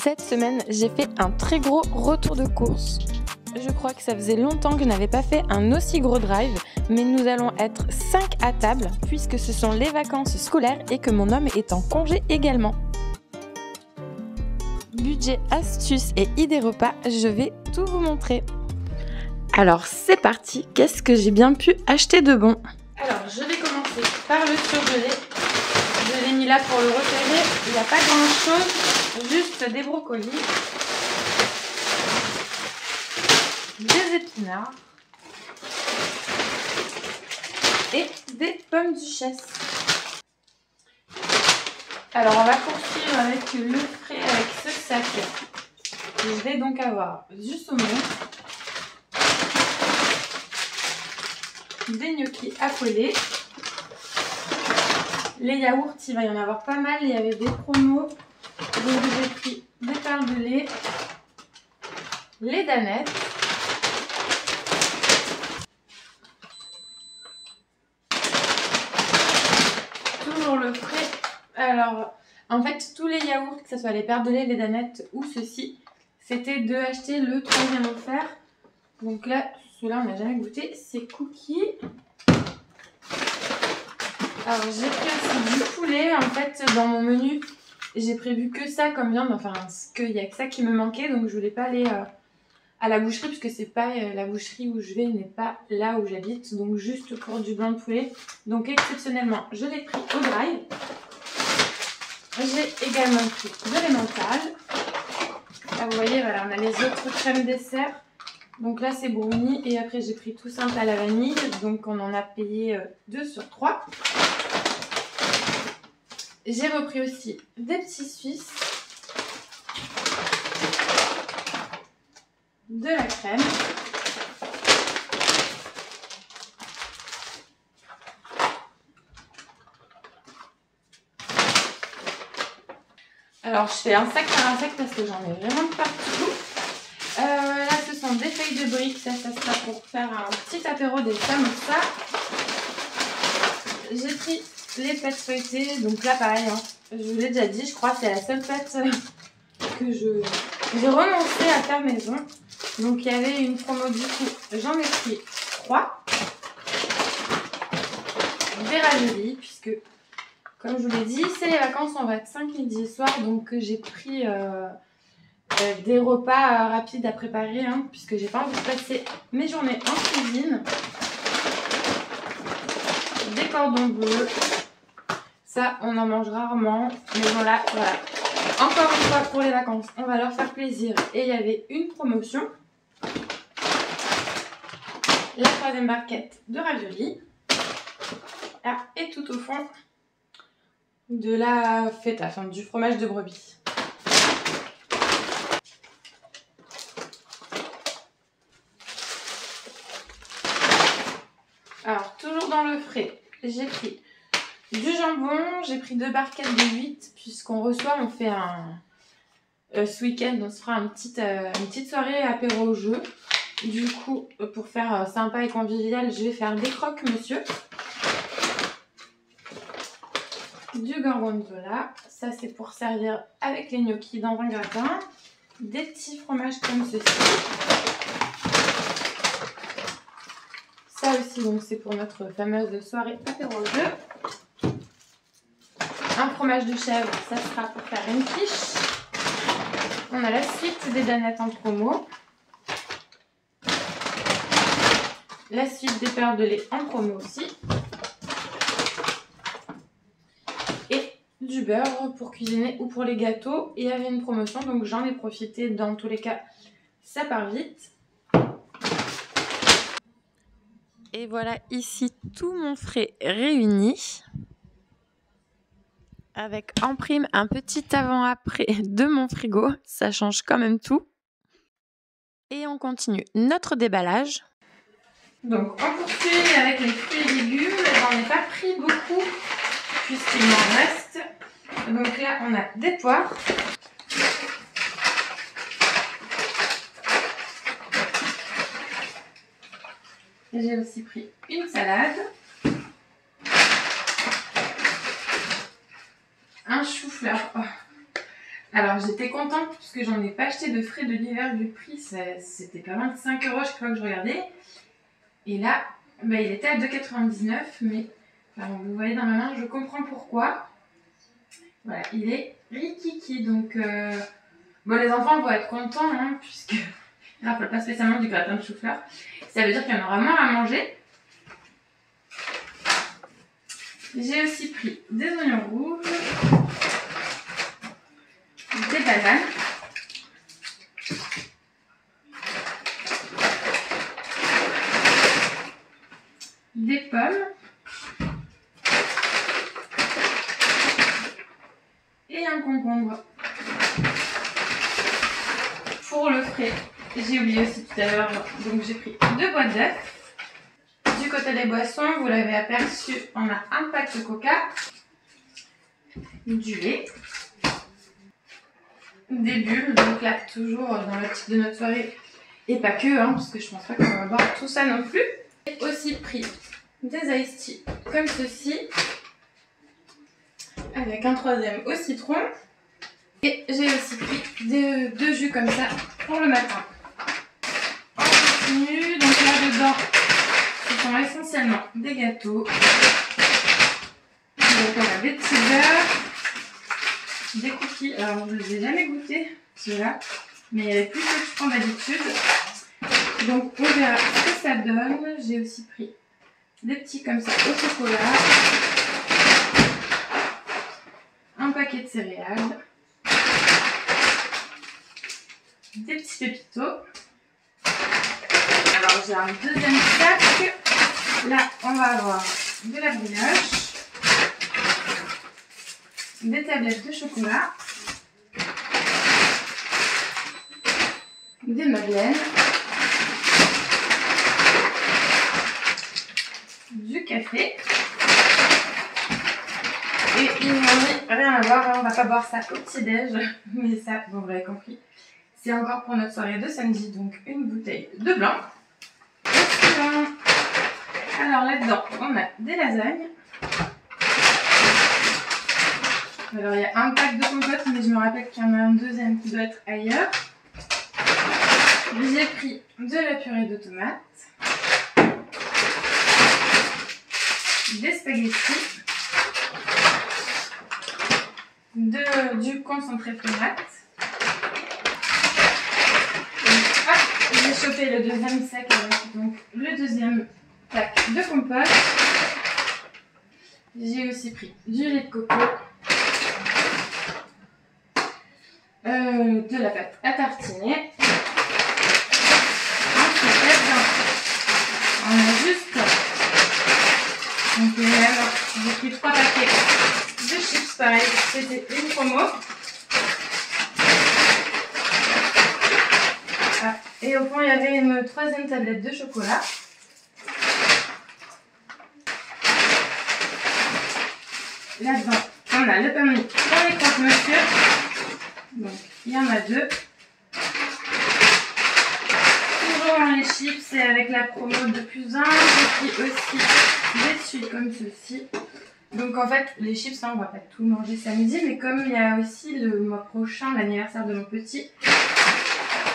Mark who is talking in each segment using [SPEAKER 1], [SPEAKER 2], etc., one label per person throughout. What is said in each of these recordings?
[SPEAKER 1] Cette semaine, j'ai fait un très gros retour de course. Je crois que ça faisait longtemps que je n'avais pas fait un aussi gros drive, mais nous allons être 5 à table puisque ce sont les vacances scolaires et que mon homme est en congé également. Budget, astuces et idées repas, je vais tout vous montrer. Alors c'est parti, qu'est-ce que j'ai bien pu acheter de bon? Alors je vais commencer par le surgelé. Je l'ai mis là pour le repérer, il n'y a pas grand chose, juste des brocolis, des épinards et des pommes duchesse. Alors on va poursuivre avec le frais avec ce sac. Je vais donc avoir du saumon, des gnocchis à coller, les yaourts, il va y en avoir pas mal, il y avait des promos, donc j'ai pris des perles de lait, les danettes, toujours le frais. Alors en fait tous les yaourts, que ce soit les perles de lait, les danettes ou ceci, c'était de acheter le 3e offert. Donc là, ceux-là on n'a jamais goûté, c'est cookies. Alors j'ai pris aussi du poulet, en fait dans mon menu j'ai prévu que ça comme viande, enfin qu'il n'y a que ça qui me manquait, donc je voulais pas aller à la boucherie puisque c'est pas la boucherie où je vais n'est pas là où j'habite, donc juste pour du blanc de poulet. Donc exceptionnellement je l'ai pris au drive. J'ai également pris de l'emmental. Là vous voyez, voilà, on a les autres crèmes dessert. Donc là c'est brownie et après j'ai pris tout simple à la vanille, donc on en a payé 2 sur 3. J'ai repris aussi des petits suisses, de la crème, alors je fais un sac par un sac parce que j'en ai vraiment partout. Là ce sont des feuilles de briques, ça sera pour faire un petit apéro des samosas. J'ai pris les pâtes feuilletées, donc là pareil, hein, je vous l'ai déjà dit, je crois que c'est la seule pâte que j'ai renoncé à faire maison. Donc il y avait une promo, du coup j'en ai pris 3. Des raviolis, puisque comme je vous l'ai dit, c'est les vacances, on va être 5 midi et soir, donc j'ai pris des repas rapides à préparer, hein, puisque j'ai pas envie de passer mes journées en cuisine. Des cordons bleus, ça on en mange rarement, mais voilà. Encore une fois pour les vacances, on va leur faire plaisir et il y avait une promotion. La 3e barquette de raviolis. Ah, et tout au fond de la feta, enfin du fromage de brebis. Alors toujours dans le frais, j'ai pris du jambon, j'ai pris 2 barquettes de 8 puisqu'on reçoit, on fait ce week-end, on se fera une petite soirée apéro au jeu. Du coup, pour faire sympa et convivial, je vais faire des croque-monsieur. Du gorgonzola, ça c'est pour servir avec les gnocchis dans un gratin. Des petits fromages comme ceci. Ça aussi, donc c'est pour notre fameuse soirée apéro au jeu. Un fromage de chèvre, ça sera pour faire une quiche. On a la suite des danettes en promo. La suite des perles de lait en promo aussi. Et du beurre pour cuisiner ou pour les gâteaux. Et il y avait une promotion, donc j'en ai profité. Dans tous les cas, ça part vite. Et voilà ici tout mon frais réuni. Avec en prime un petit avant-après de mon frigo. Ça change quand même tout. Et on continue notre déballage. Donc on poursuit avec les fruits et légumes. J'en ai pas pris beaucoup puisqu'il m'en reste. Donc là on a des poires. J'ai aussi pris une salade. Un chou-fleur. Alors j'étais contente parce que j'en ai pas acheté de frais de l'hiver du prix, c'était pas mal de 5 € chaque fois que je regardais. Et là, bah, il était à 2,99 €, mais alors, vous voyez dans ma main, je comprends pourquoi. Voilà, il est rikiki, donc bon, les enfants vont être contents, hein, puisque ils ne raffolent pas spécialement du gratin de chou-fleur. Ça veut dire qu'il y en aura moins à manger. J'ai aussi pris des oignons rouges, des bananes, des pommes et un concombre. Pour le frais, j'ai oublié aussi tout à l'heure, donc j'ai pris 2 boîtes d'œufs. Du côté des boissons, vous l'avez aperçu, on a un pack de coca, du lait, des bulles, donc là toujours dans l'optique de notre soirée, et pas que, hein, parce que je pense pas qu'on va boire tout ça non plus. J'ai aussi pris des iced tea comme ceci, avec un 3e au citron, et j'ai aussi pris deux jus comme ça pour le matin. On continue, donc là dedans, ce sont essentiellement des gâteaux. Donc on a des petits beurres, des cookies. Alors je ne les ai jamais goûtés, ceux-là, mais il y avait plus que je prends d'habitude. Donc on verra ce que ça donne. J'ai aussi pris des petits comme ça au chocolat, un paquet de céréales, des petits pépitos. Alors j'ai un deuxième sac. Là on va avoir de la brioche, des tablettes de chocolat, des madeleines, du café, et il n'y en a rien à voir, on va pas boire ça au petit-déj, mais ça, bon, vous l'avez compris, c'est encore pour notre soirée de samedi, donc une bouteille de blanc. Alors là-dedans, on a des lasagnes. Alors il y a un pack de compote, mais je me rappelle qu'il y en a un deuxième qui doit être ailleurs. J'ai pris de la purée de tomates, des spaghettis, du concentré tomate. J'ai chopé le deuxième sac avec donc le deuxième pack de compote. J'ai aussi pris du lait de coco, de la pâte à tartiner. Ensuite, là-dedans, on a juste, donc alors, j'ai pris 3 paquets de chips, pareil, c'était une promo. Ah, et au fond, il y avait une 3e tablette de chocolat. Là-dedans, on a le pain de mie dans les croque-monsieur. Donc, il y en a 2. Toujours les chips et avec la promo de +1. J'ai pris aussi des suites comme ceci. Donc en fait, les chips, hein, on va pas tout manger samedi, mais comme il y a aussi le mois prochain l'anniversaire de mon petit,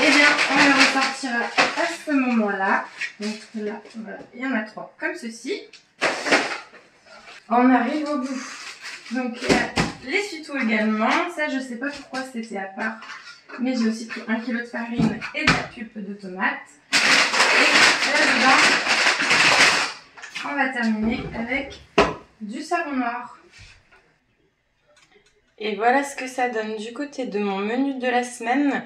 [SPEAKER 1] eh bien, on les ressortira à ce moment-là. Donc là, voilà, il y en a 3 comme ceci. On arrive au bout. Donc il y a les suitos également. Ça, je sais pas pourquoi c'était à part, mais j'ai aussi pris 1 kg de farine et de la pulpe de tomate. Et là-dedans, on va terminer avec du savon noir. Et voilà ce que ça donne du côté de mon menu de la semaine.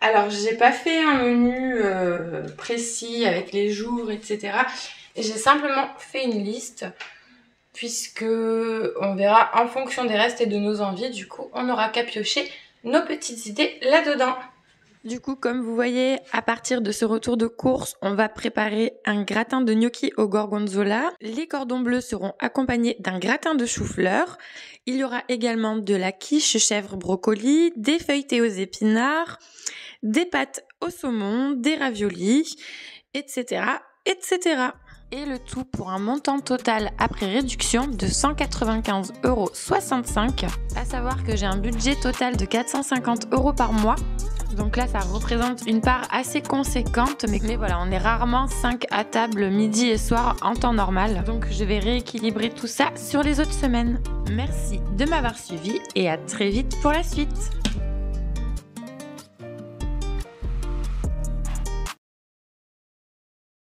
[SPEAKER 1] Alors, j'ai pas fait un menu précis avec les jours, etc. J'ai simplement fait une liste, puisque on verra en fonction des restes et de nos envies. Du coup, on n'aura qu'à piocher nos petites idées là-dedans. Du coup, comme vous voyez, à partir de ce retour de course, on va préparer un gratin de gnocchi au gorgonzola. Les cordons bleus seront accompagnés d'un gratin de chou-fleur. Il y aura également de la quiche chèvre brocoli, des feuilletés aux épinards, des pâtes au saumon, des raviolis, etc., etc. Et le tout pour un montant total après réduction de 195,65 €. À savoir que j'ai un budget total de 450 € par mois. Donc là, ça représente une part assez conséquente, mais voilà, on est rarement 5 à table midi et soir en temps normal. Donc je vais rééquilibrer tout ça sur les autres semaines. Merci de m'avoir suivi et à très vite pour la suite.